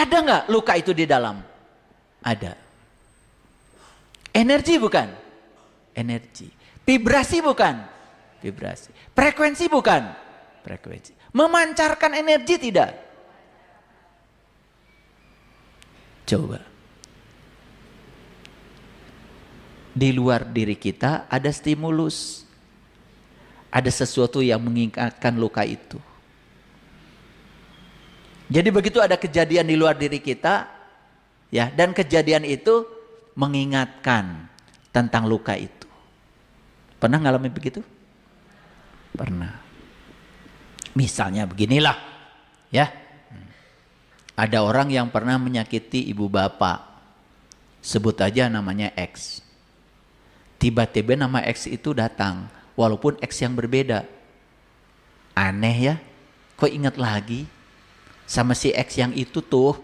Ada nggak luka itu di dalam? Ada. Energi bukan? Energi. Vibrasi bukan? Vibrasi. Frekuensi bukan? Frekuensi. Memancarkan energi tidak? Coba. Di luar diri kita ada stimulus. Ada sesuatu yang mengingatkan luka itu. Jadi begitu ada kejadian di luar diri kita, ya, dan kejadian itu mengingatkan tentang luka itu. Pernah ngalamin begitu? Pernah. Misalnya beginilah, ya. Ada orang yang pernah menyakiti ibu bapak. Sebut aja namanya X. Tiba-tiba nama X itu datang, walaupun X yang berbeda. Aneh ya, kok ingat lagi sama si X yang itu tuh.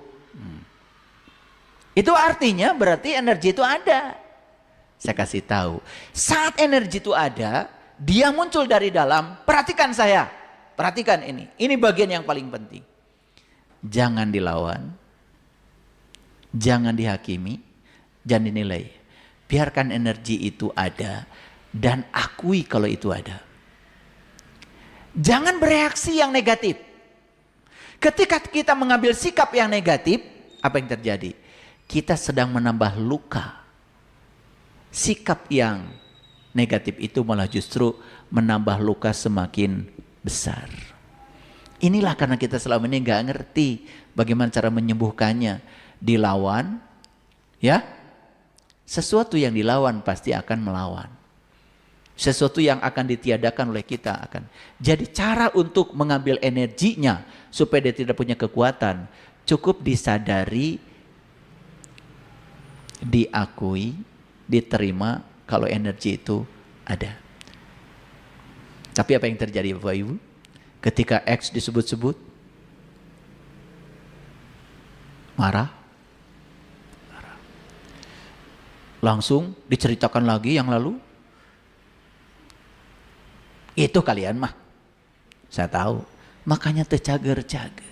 Itu artinya berarti energi itu ada. Saya kasih tahu, saat energi itu ada, dia muncul dari dalam. Perhatikan saya, perhatikan ini bagian yang paling penting. Jangan dilawan, jangan dihakimi, jangan dinilai. Biarkan energi itu ada dan akui kalau itu ada. Jangan bereaksi yang negatif. Ketika kita mengambil sikap yang negatif, apa yang terjadi? Kita sedang menambah luka. Sikap yang negatif itu malah justru menambah luka semakin besar. Inilah karena kita selama ini nggak ngerti bagaimana cara menyembuhkannya. Dilawan, ya. Sesuatu yang dilawan pasti akan melawan. Sesuatu yang akan ditiadakan oleh kita akan. Jadi cara untuk mengambil energinya supaya dia tidak punya kekuatan, cukup disadari, diakui, diterima kalau energi itu ada. Tapi apa yang terjadi Bapak Ibu? Ketika X disebut-sebut, marah. Langsung diceritakan lagi yang lalu. Itu kalian mah. Saya tahu. Makanya tercager-cager.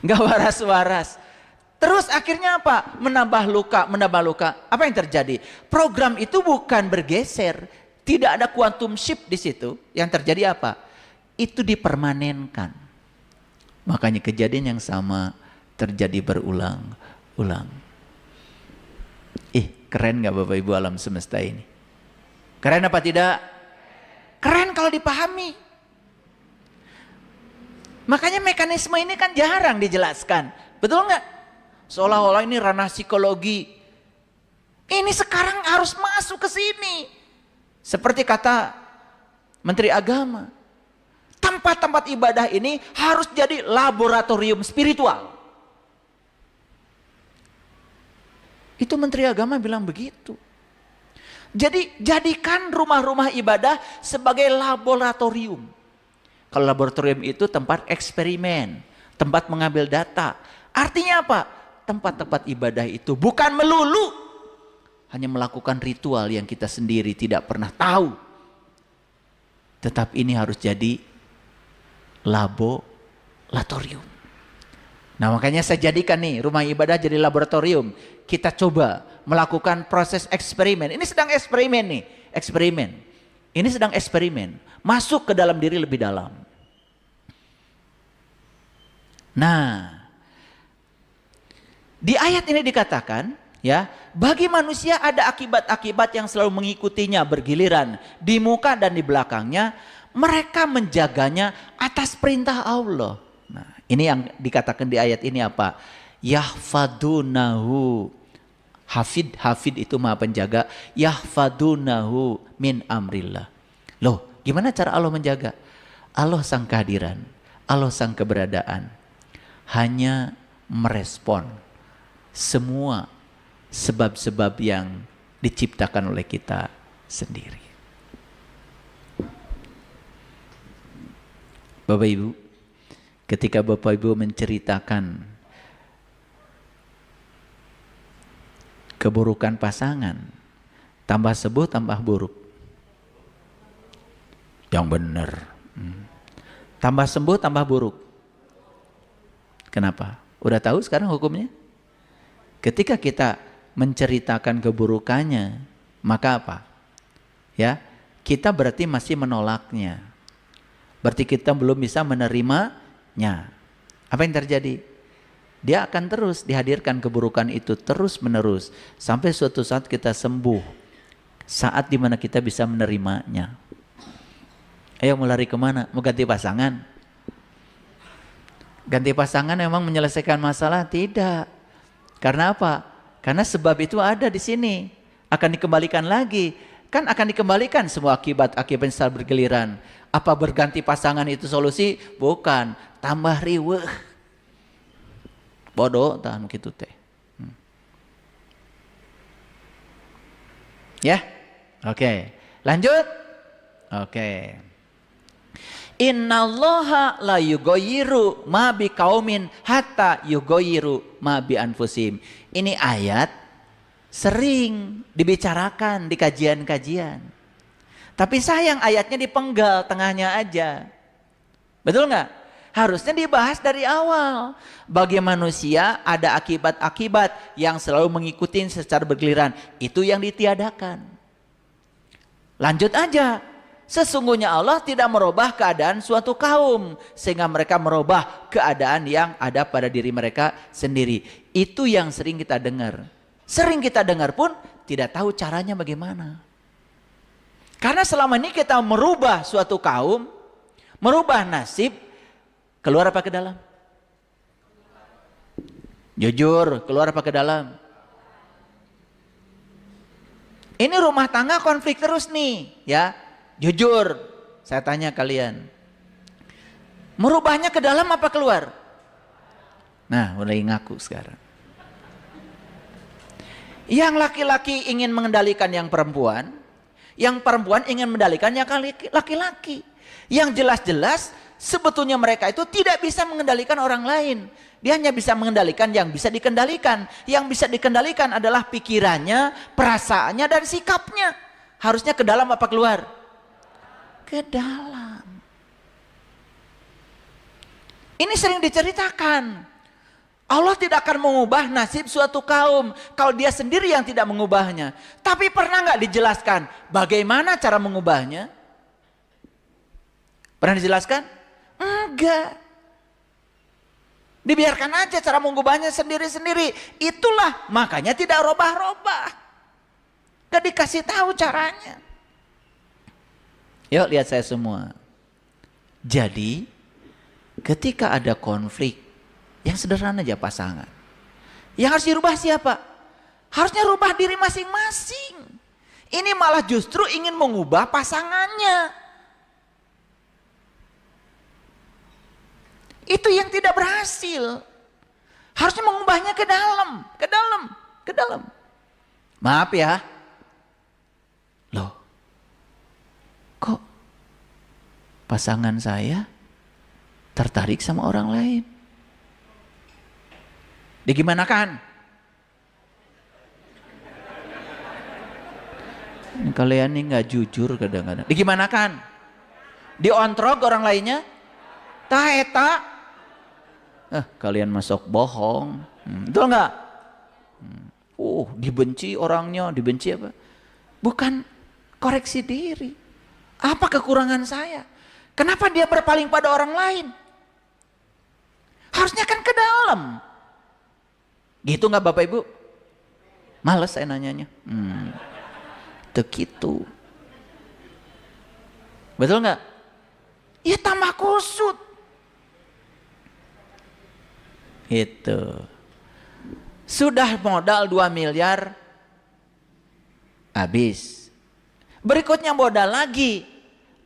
Gak waras-waras. Terus akhirnya apa? Menambah luka, menambah luka. Apa yang terjadi? Program itu bukan bergeser. Tidak ada quantum shift di situ. Yang terjadi apa? Itu dipermanenkan. Makanya kejadian yang sama terjadi berulang-ulang. Keren gak Bapak Ibu alam semesta ini? Keren apa tidak? Keren kalau dipahami. Makanya mekanisme ini kan jarang dijelaskan. Betul nggak? Seolah-olah ini ranah psikologi. Ini sekarang harus masuk ke sini. Seperti kata Menteri Agama. Tempat-tempat ibadah ini harus jadi laboratorium spiritual. Itu Menteri Agama bilang begitu. Jadi jadikan rumah-rumah ibadah sebagai laboratorium. Kalau laboratorium itu tempat eksperimen, tempat mengambil data. Artinya apa? Tempat-tempat ibadah itu bukan melulu hanya melakukan ritual yang kita sendiri tidak pernah tahu. Tetap ini harus jadi laboratorium. Nah makanya saya jadikan nih rumah ibadah jadi laboratorium. Kita coba melakukan proses eksperimen. Ini sedang eksperimen nih, eksperimen. Ini sedang eksperimen. Masuk ke dalam diri lebih dalam. Nah, di ayat ini dikatakan, ya, bagi manusia ada akibat-akibat yang selalu mengikutinya bergiliran di muka dan di belakangnya. Mereka menjaganya atas perintah Allah. Nah, ini yang dikatakan di ayat ini apa? Yahfadunahu. Hafid itu maha penjaga. Yahfadunahu min amrillah. Loh, gimana cara Allah menjaga? Allah sang kehadiran, Allah sang keberadaan hanya merespon semua sebab-sebab yang diciptakan oleh kita sendiri. Bapak Ibu, ketika Bapak Ibu menceritakan keburukan pasangan, tambah sembuh tambah buruk. Yang benar. Tambah sembuh tambah buruk. Kenapa? Udah tahu sekarang hukumnya? Ketika kita menceritakan keburukannya, maka apa? Ya, kita berarti masih menolaknya. Berarti kita belum bisa menerimanya. Apa yang terjadi? Dia akan terus dihadirkan keburukan itu terus menerus sampai suatu saat kita sembuh. Saat dimana kita bisa menerimanya. Ayo mau lari kemana? Mau ganti pasangan? Ganti pasangan memang menyelesaikan masalah? Tidak. Karena apa? Karena sebab itu ada di sini. Akan dikembalikan lagi. Kan akan dikembalikan semua akibat-akibat yang bergiliran. Apa berganti pasangan itu solusi? Bukan. Tambah riweuh. Bodoh tahan gitu teh. Ya? Oke. Lanjut? Oke. Innallaha la yughayyiru ma biqaumin hatta yughayyiru ma bi anfusihim. Ini ayat sering dibicarakan di kajian-kajian. Tapi sayang ayatnya dipenggal tengahnya aja. Betul nggak? Harusnya dibahas dari awal. Bagi manusia ada akibat-akibat yang selalu mengikuti secara bergiliran. Itu yang ditiadakan. Lanjut aja. Sesungguhnya Allah tidak merubah keadaan suatu kaum sehingga mereka merubah keadaan yang ada pada diri mereka sendiri. Itu yang sering kita dengar. Sering kita dengar pun tidak tahu caranya bagaimana. Karena selama ini kita merubah suatu kaum, merubah nasib, keluar apa ke dalam? Jujur, keluar apa ke dalam? Ini rumah tangga konflik terus nih, ya. Jujur, saya tanya kalian. Merubahnya ke dalam apa keluar? Nah, mulai ngaku sekarang. Yang laki-laki ingin mengendalikan yang perempuan ingin mengendalikan yang laki-laki. Yang jelas-jelas sebetulnya mereka itu tidak bisa mengendalikan orang lain. Dia hanya bisa mengendalikan yang bisa dikendalikan. Yang bisa dikendalikan adalah pikirannya, perasaannya, dan sikapnya. Harusnya ke dalam apa keluar? Ke dalam. Ini sering diceritakan. Allah tidak akan mengubah nasib suatu kaum kalau dia sendiri yang tidak mengubahnya. Tapi pernah nggak dijelaskan bagaimana cara mengubahnya? Pernah dijelaskan? Enggak. Dibiarkan aja cara mengubahnya sendiri-sendiri. Itulah makanya tidak robah-robah. Gak dikasih tahu caranya. Yuk lihat saya semua. Jadi ketika ada konflik yang sederhana aja pasangan, yang harus dirubah siapa? Harusnya rubah diri masing-masing. Ini malah justru ingin mengubah pasangannya. Itu yang tidak berhasil. Harusnya mengubahnya ke dalam, ke dalam, ke dalam. Maaf ya. Loh. Kok pasangan saya tertarik sama orang lain? Digimanakan? Kalian ini nggak jujur kadang-kadang. Digimanakan? Diontrog orang lainnya? Eta. Kalian masuk bohong. Betul nggak? Dibenci orangnya, dibenci apa? Bukan koreksi diri. Apa kekurangan saya? Kenapa dia berpaling pada orang lain? Harusnya kan ke dalam. Gitu nggak Bapak Ibu? Males saya nanyanya. Begitu. Betul nggak? Ya tambah kusut. Itu. Sudah modal 2 miliar. Habis. Berikutnya modal lagi,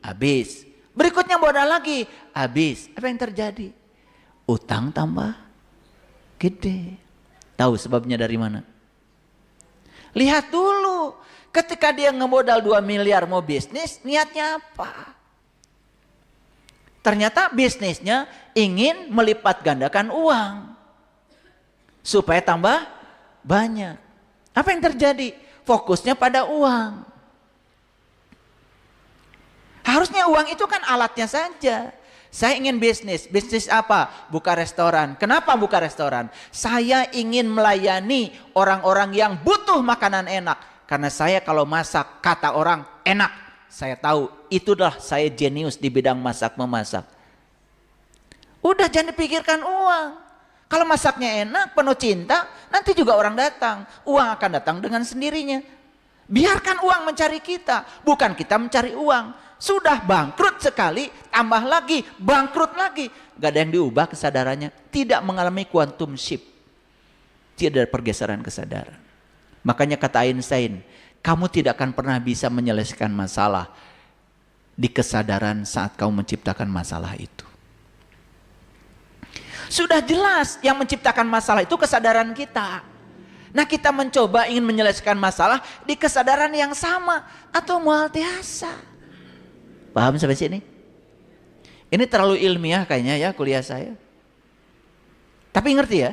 habis. Berikutnya modal lagi, habis. Apa yang terjadi? Utang tambah gede. Tahu sebabnya dari mana? Lihat dulu. Ketika dia ngemodal 2 miliar mau bisnis, niatnya apa? Ternyata bisnisnya ingin melipat gandakan uang. Supaya tambah banyak. Apa yang terjadi? Fokusnya pada uang. Harusnya uang itu kan alatnya saja. Saya ingin bisnis. Bisnis apa? Buka restoran. Kenapa buka restoran? Saya ingin melayani orang-orang yang butuh makanan enak. Karena saya kalau masak, kata orang enak. Saya tahu itulah saya jenius di bidang masak-memasak. Udah jangan dipikirkan uang. Kalau masaknya enak, penuh cinta, nanti juga orang datang. Uang akan datang dengan sendirinya. Biarkan uang mencari kita, bukan kita mencari uang. Sudah bangkrut sekali, tambah lagi, bangkrut lagi. Gak ada yang diubah kesadarannya. Tidak mengalami quantum shift. Tidak ada pergeseran kesadaran. Makanya kata Einstein, kamu tidak akan pernah bisa menyelesaikan masalah di kesadaran saat kamu menciptakan masalah itu. Sudah jelas yang menciptakan masalah itu kesadaran kita. Nah kita mencoba ingin menyelesaikan masalah di kesadaran yang sama atau mualtiasa. Paham sampai sini? Ini terlalu ilmiah kayaknya ya kuliah saya. Tapi ngerti ya?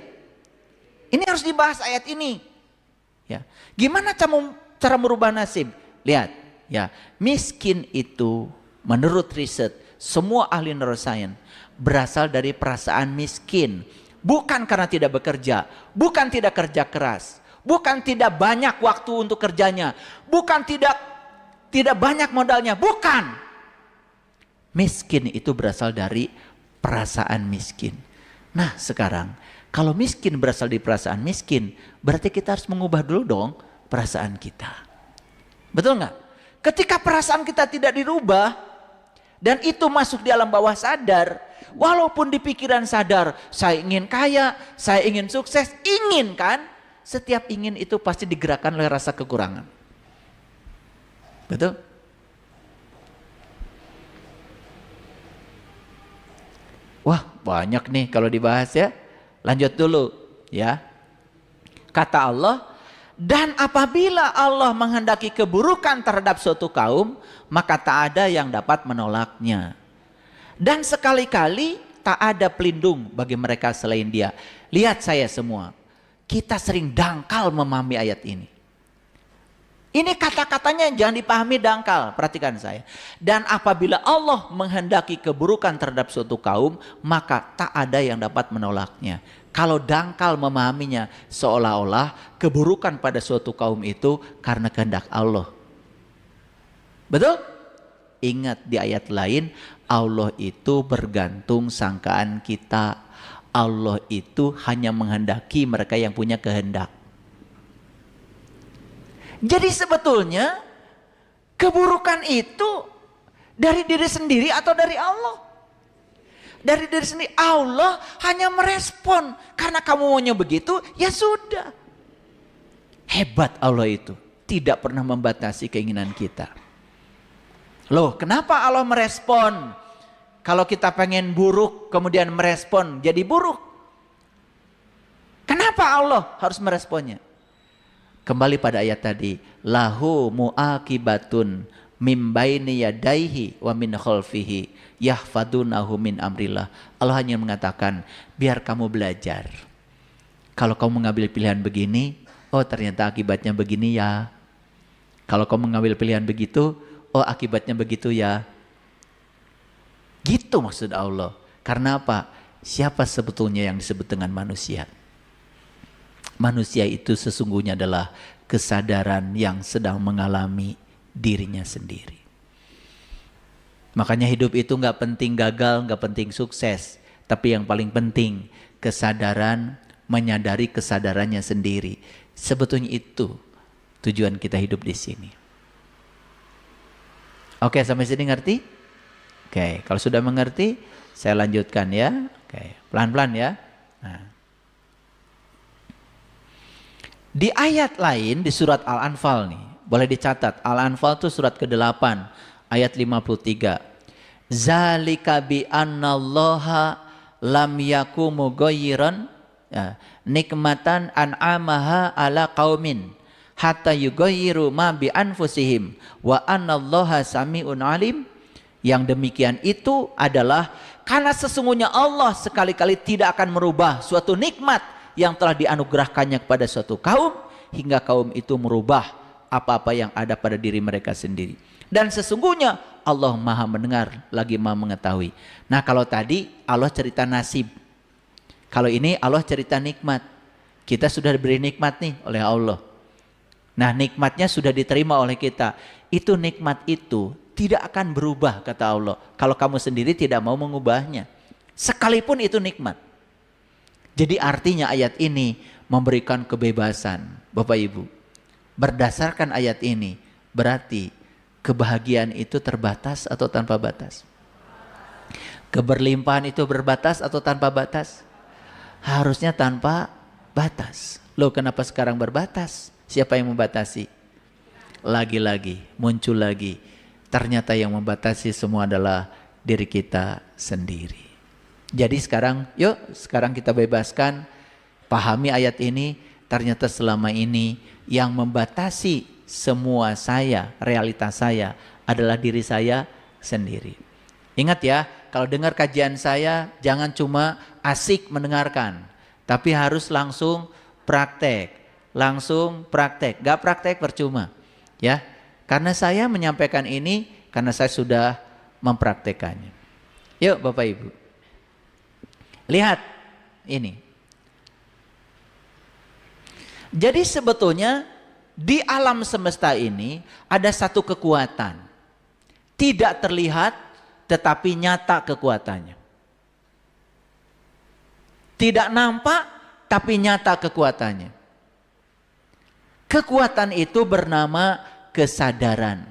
Ini harus dibahas ayat ini. Ya. Gimana cara merubah nasib? Lihat ya, miskin itu menurut riset semua ahli neuroscience berasal dari perasaan miskin. Bukan karena tidak bekerja, bukan tidak kerja keras, bukan tidak banyak waktu untuk kerjanya, bukan tidak banyak modalnya, bukan. Miskin itu berasal dari perasaan miskin. Nah sekarang, kalau miskin berasal dari perasaan miskin, berarti kita harus mengubah dulu dong perasaan kita. Betul nggak? Ketika perasaan kita tidak dirubah, dan itu masuk di alam bawah sadar, walaupun di pikiran sadar, saya ingin kaya, saya ingin sukses, ingin kan? Setiap ingin itu pasti digerakkan oleh rasa kekurangan. Betul? Wah banyak nih kalau dibahas ya. Lanjut dulu ya. Kata Allah, dan apabila Allah menghendaki keburukan terhadap suatu kaum, maka tak ada yang dapat menolaknya. Dan sekali-kali tak ada pelindung bagi mereka selain Dia. Lihat saya semua, kita sering dangkal memahami ayat ini. Ini kata-katanya jangan dipahami dangkal, perhatikan saya. Dan apabila Allah menghendaki keburukan terhadap suatu kaum, maka tak ada yang dapat menolaknya. Kalau dangkal memahaminya seolah-olah keburukan pada suatu kaum itu karena kehendak Allah. Betul? Ingat di ayat lain, Allah itu bergantung sangkaan kita. Allah itu hanya menghendaki mereka yang punya kehendak. Jadi sebetulnya keburukan itu dari diri sendiri atau dari Allah? Dari diri sendiri. Allah hanya merespon. Karena kamu maunya begitu, ya sudah. Hebat Allah itu. Tidak pernah membatasi keinginan kita. Loh, kenapa Allah merespon? Kalau kita pengen buruk, kemudian merespon jadi buruk. Kenapa Allah harus meresponnya? Kembali pada ayat tadi, lahu muaqibatun mim baini yadaihi wa min khalfihi yahfadunahu min amrillah. Allah hanya mengatakan, biar kamu belajar. Kalau kamu mengambil pilihan begini, oh ternyata akibatnya begini ya. Kalau kamu mengambil pilihan begitu, oh akibatnya begitu ya. Gitu maksud Allah. Karena apa? Siapa sebetulnya yang disebut dengan manusia? Manusia itu sesungguhnya adalah kesadaran yang sedang mengalami dirinya sendiri. Makanya hidup itu gak penting gagal, gak penting sukses. Tapi yang paling penting kesadaran, menyadari kesadarannya sendiri. Sebetulnya itu tujuan kita hidup di sini. Oke, sampai sini ngerti? Oke, kalau sudah mengerti, saya lanjutkan ya. Oke, pelan-pelan ya. Nah. Di ayat lain di surat Al-Anfal nih, boleh dicatat. Al-Anfal itu surat ke-8 ayat 53. Zalika bi annallaha lam yakum mughayyiran nikmatan an'amaha ala qaumin hatta yughayyiru ma bi anfusihim wa annallaha sami'un alim. Yang demikian itu adalah karena sesungguhnya Allah sekali-kali tidak akan merubah suatu nikmat yang telah dianugerahkannya kepada suatu kaum hingga kaum itu merubah apa-apa yang ada pada diri mereka sendiri. Dan sesungguhnya Allah maha mendengar lagi maha mengetahui. Nah kalau tadi Allah cerita nasib. Kalau ini Allah cerita nikmat. Kita sudah diberi nikmat nih oleh Allah. Nah nikmatnya sudah diterima oleh kita. Itu nikmat itu tidak akan berubah kata Allah. Kalau kamu sendiri tidak mau mengubahnya. Sekalipun itu nikmat. Jadi artinya ayat ini memberikan kebebasan. Bapak Ibu. Berdasarkan ayat ini berarti kebahagiaan itu terbatas atau tanpa batas? Keberlimpahan itu berbatas atau tanpa batas? Harusnya tanpa batas. Loh kenapa sekarang berbatas? Siapa yang membatasi? Lagi-lagi muncul lagi. Ternyata yang membatasi semua adalah diri kita sendiri. Jadi sekarang kita bebaskan. Pahami ayat ini. Ternyata selama ini yang membatasi semua saya, realitas saya adalah diri saya sendiri. Ingat ya, kalau dengar kajian saya jangan cuma asik mendengarkan, tapi harus langsung praktek. Gak praktek percuma. Ya, karena saya menyampaikan ini karena saya sudah mempraktekannya. Yuk Bapak Ibu. Lihat ini. Jadi sebetulnya di alam semesta ini ada satu kekuatan. Tidak terlihat tetapi nyata kekuatannya. Tidak nampak tapi nyata kekuatannya. Kekuatan itu bernama kesadaran.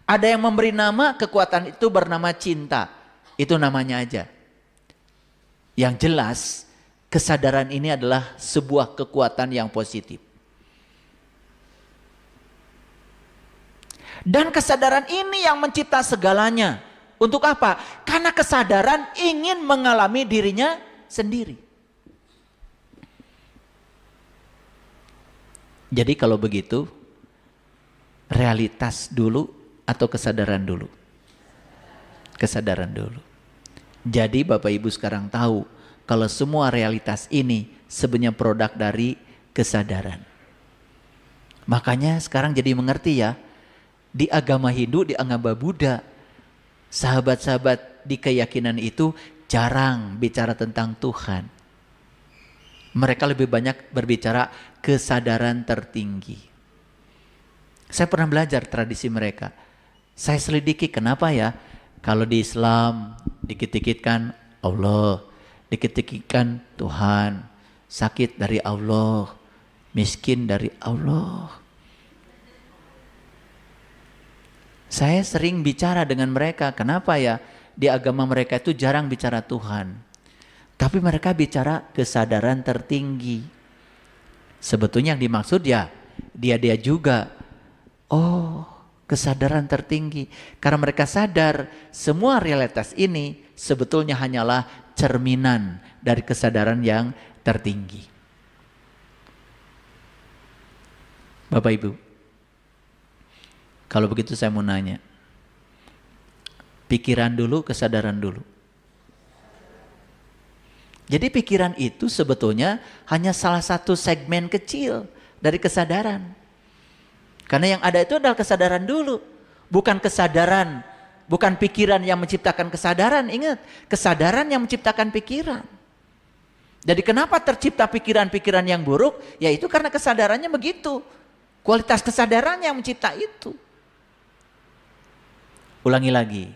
Ada yang memberi nama kekuatan itu bernama cinta. Itu namanya aja. Yang jelas kesadaran ini adalah sebuah kekuatan yang positif. Dan kesadaran ini yang mencipta segalanya. Untuk apa? Karena kesadaran ingin mengalami dirinya sendiri. Jadi kalau begitu, realitas dulu atau kesadaran dulu? Kesadaran dulu. Jadi Bapak Ibu sekarang tahu kalau semua realitas ini sebenarnya produk dari kesadaran. Makanya sekarang jadi mengerti ya, di agama Hindu, di agama Buddha, sahabat-sahabat di keyakinan itu jarang bicara tentang Tuhan. Mereka lebih banyak berbicara kesadaran tertinggi. Saya pernah belajar tradisi mereka. Saya selidiki kenapa ya, kalau di Islam dikit-dikit kan Allah, dikit-dikit kan Tuhan, sakit dari Allah, miskin dari Allah. Saya sering bicara dengan mereka, kenapa ya di agama mereka itu jarang bicara Tuhan. Tapi mereka bicara kesadaran tertinggi. Sebetulnya yang dimaksud ya dia juga. Oh, kesadaran tertinggi. Karena mereka sadar semua realitas ini sebetulnya hanyalah cerminan dari kesadaran yang tertinggi. Bapak Ibu, kalau begitu saya mau nanya. Pikiran dulu, kesadaran dulu. Jadi pikiran itu sebetulnya hanya salah satu segmen kecil dari kesadaran. Karena yang ada itu adalah kesadaran dulu. Bukan kesadaran, bukan pikiran yang menciptakan kesadaran. Ingat, kesadaran yang menciptakan pikiran. Jadi kenapa tercipta pikiran-pikiran yang buruk? Yaitu karena kesadarannya begitu. Kualitas kesadaran yang mencipta itu. Ulangi lagi.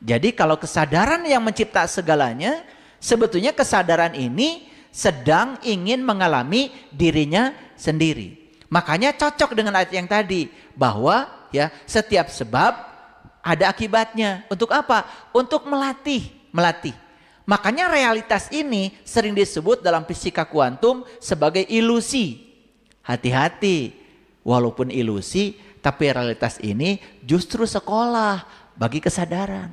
Jadi kalau kesadaran yang mencipta segalanya, sebetulnya kesadaran ini sedang ingin mengalami dirinya sendiri. Makanya cocok dengan ayat yang tadi, bahwa ya setiap sebab ada akibatnya. Untuk apa? Untuk melatih. Makanya realitas ini sering disebut dalam fisika kuantum sebagai ilusi. Hati-hati, walaupun ilusi, tapi realitas ini justru sekolah bagi kesadaran.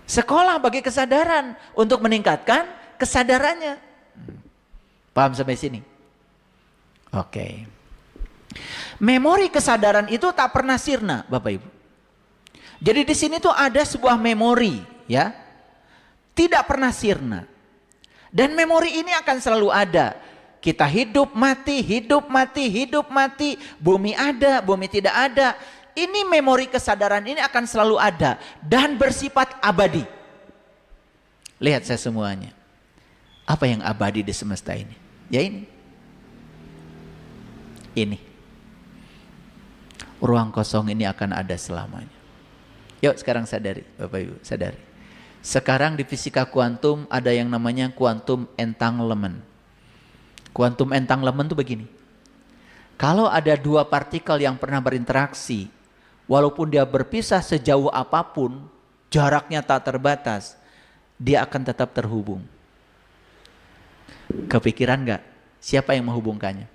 Sekolah bagi kesadaran untuk meningkatkan kesadarannya. Paham sampai sini? Oke. Memori kesadaran itu tak pernah sirna, Bapak Ibu. Jadi di sini tuh ada sebuah memori, ya. Tidak pernah sirna. Dan memori ini akan selalu ada. Kita hidup mati, hidup mati, hidup mati. Bumi ada, bumi tidak ada. ini memori kesadaran ini akan selalu ada dan bersifat abadi. Lihat saya semuanya. Apa yang abadi di semesta ini? Ya ini. Ini. Ruang kosong ini akan ada selamanya. Yuk sekarang sadari, Bapak Ibu, sadari. Sekarang di fisika kuantum ada yang namanya quantum entanglement. Quantum entanglement itu begini. Kalau ada dua partikel yang pernah berinteraksi, walaupun dia berpisah sejauh apapun, jaraknya tak terbatas, dia akan tetap terhubung. Kepikiran nggak? Siapa yang menghubungkannya?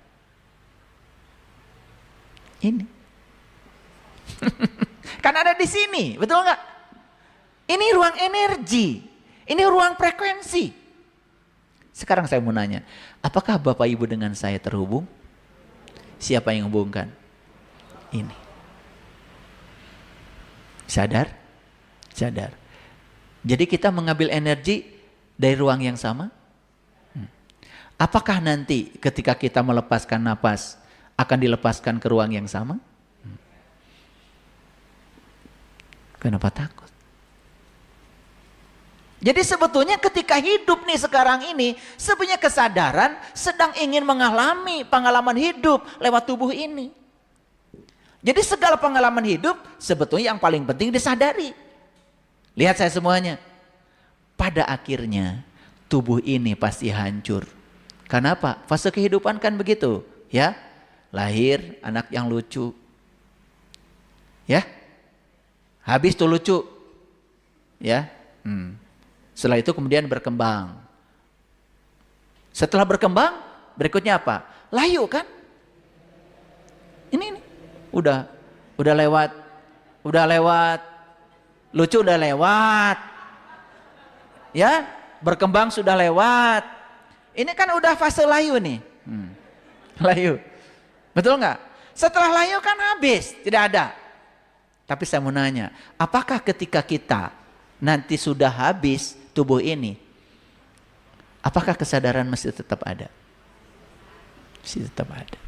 Ini. Kan ada di sini, betul nggak? Ini ruang energi, ini ruang frekuensi. Sekarang saya mau nanya, apakah Bapak Ibu dengan saya terhubung? Siapa yang hubungkan? Ini. Sadar? Sadar. Jadi kita mengambil energi dari ruang yang sama? Apakah nanti ketika kita melepaskan napas akan dilepaskan ke ruang yang sama? Kenapa takut? Jadi sebetulnya ketika hidup nih sekarang ini, sebenarnya kesadaran sedang ingin mengalami pengalaman hidup lewat tubuh ini. Jadi segala pengalaman hidup sebetulnya yang paling penting disadari. Lihat saya semuanya. Pada akhirnya tubuh ini pasti hancur. Kenapa? Fase kehidupan kan begitu, ya. Lahir anak yang lucu. Ya. Habis tuh lucu. Ya. Setelah itu kemudian berkembang. Setelah berkembang, berikutnya apa? Layu kan? Ini. Udah lewat. Lucu udah lewat. Ya, berkembang sudah lewat. Ini kan udah fase layu nih. Layu. Betul nggak? Setelah layu kan habis, tidak ada. Tapi saya mau nanya, apakah ketika kita nanti sudah habis tubuh ini, apakah kesadaran masih tetap ada? Masih tetap ada.